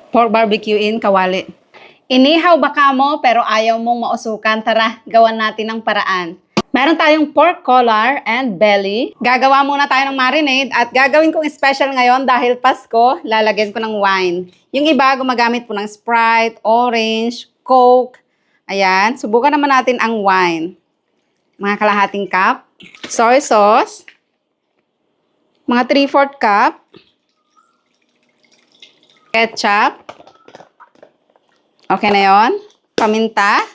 Pork barbecue in kawali. Inihaw baka mo pero ayaw mong mausukan. Tara, gawan natin ng paraan. Meron tayong pork collar and belly. Gagawa muna tayo ng marinade at gagawin kong special ngayon dahil Pasko, lalagyan ko ng wine. Yung iba gumagamit po ng Sprite, Orange, Coke. Ayan, subukan naman natin ang wine. Mga kalahating cup. Soy sauce. Mga 3/4 cup. Ketchup. Okay na yon. Paminta.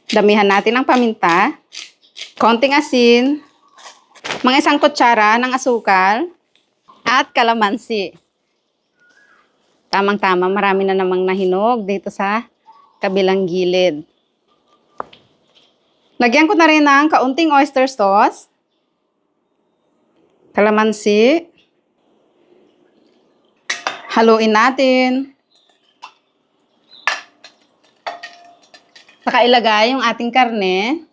Damihan natin ng paminta. Konting asin. Mga 1 kutsara ng asukal. At kalamansi. Tamang-tama, marami na namang nahinog dito sa kabilang gilid. Lagyan ko na rin ng kaunting oyster sauce. Kalamansi. Haluin natin. Saka ilagay yung ating karne.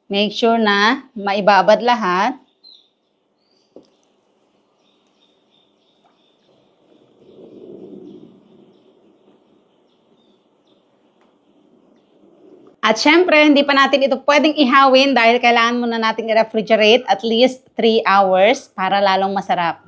Make sure na maibabad lahat. At syempre, hindi pa natin ito pwedeng ihawin dahil kailangan muna natin i-refrigerate at least 3 hours para lalong masarap.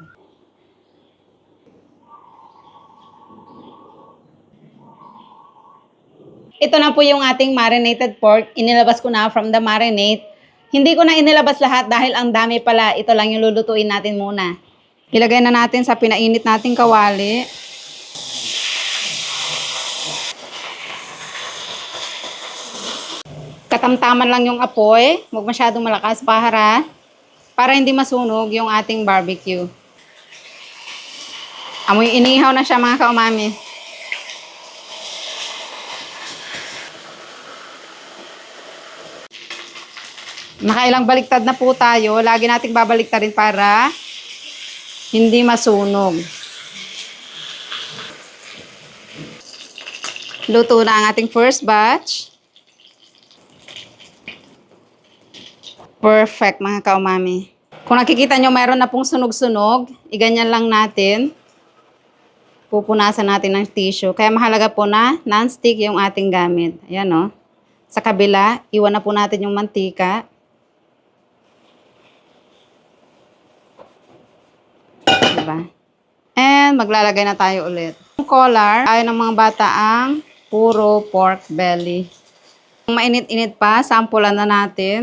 Ito na po yung ating marinated pork. Inilabas ko na from the marinade. Hindi ko na inilabas lahat dahil ang dami pala. Ito lang yung lulutuin natin muna. Ilagay na natin sa pinainit nating kawali. Katamtaman lang yung apoy. Huwag masyadong malakas para hindi masunog yung ating barbecue. Amoy inihaw na siya mga kaumami. Nakailang baliktad na po tayo. Lagi nating babaliktarin para hindi masunog. Luto na ang ating first batch. Perfect mga kaumami. Kung nakikita nyo mayroon na pong sunog-sunog, iganyan lang natin. Pupunasan natin ng tissue. Kaya mahalaga po na non-stick yung ating gamit. Ayan o. Sa kabila, iwan na po natin yung mantika. Diba? And maglalagay na tayo ulit. Yung collar, ayaw ng mga bata ang puro pork belly. Kung mainit-init pa, sampulan na natin.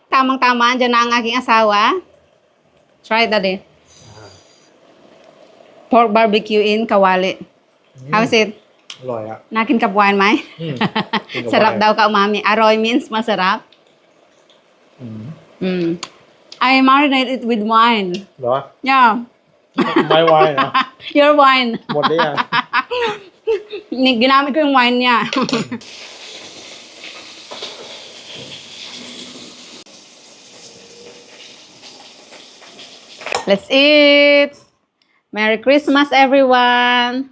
Tamang-tama, andyan na ang aking asawa. Try that eh. Pork barbecue in kawali. How's it? อร่อยอ่ะ น่ากินกับไวน์ไหม Sarap daw ka umami. Aroy means masarap. I marinate it with wine. เหรอ Yeah. ไม่ไวน์นะ Your wine. หมดหรือยัง Ginamit ko yung wine niya. Let's eat. Merry Christmas, everyone.